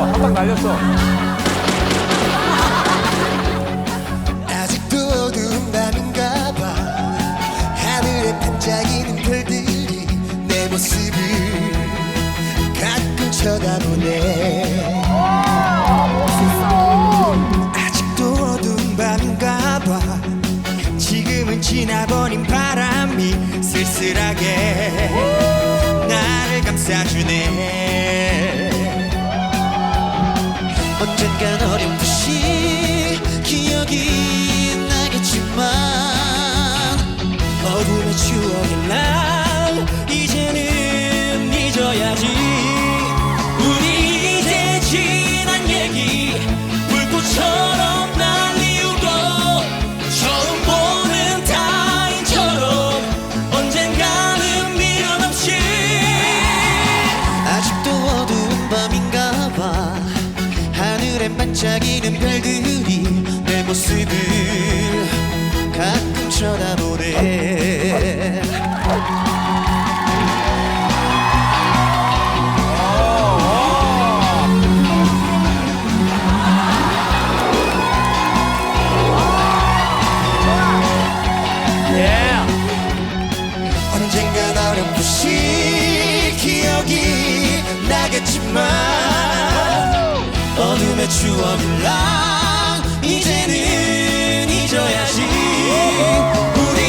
한 방 날렸어. 아직도 어두운 밤인가봐. 하늘에 반짝이는 별들이 내 모습을 가끔 쳐다보네. 아직도 어두운 밤인가봐. 지금은 지나버린 바람이 쓸쓸하게 나를 감싸주네. 언젠간 어렴풋이 기억이 나겠지만 어둠의 추억을 난 이제는 잊어야지. 우리 이제 지난 얘기 불꽃처럼 날리우고 처음 보는 타인처럼 언젠가는 미련 없이. 아직도 어두운 밤인가봐. 하늘엔 반짝이는 별들이 내 모습을 가끔 쳐다보네. 언젠간 어렴풋이 기억이 나겠지만 어둠의 추억을 난 이제는 잊어야지. 우리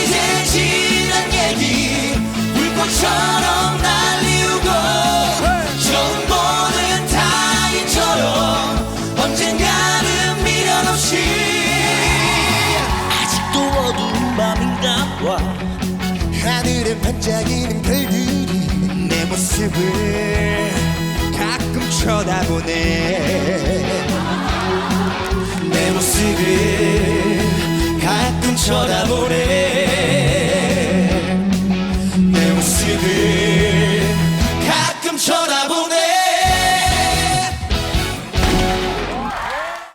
이제 지난 얘기 불꽃처럼 날리우고 처음 보는 타인처럼 언젠가는 미련 없이. 아직도 어두운 밤인가봐. 하늘에 반짝이는 별들이 내 모습을 가끔 쳐다보네. 내 모습을 가끔 쳐다보네. 내 모습을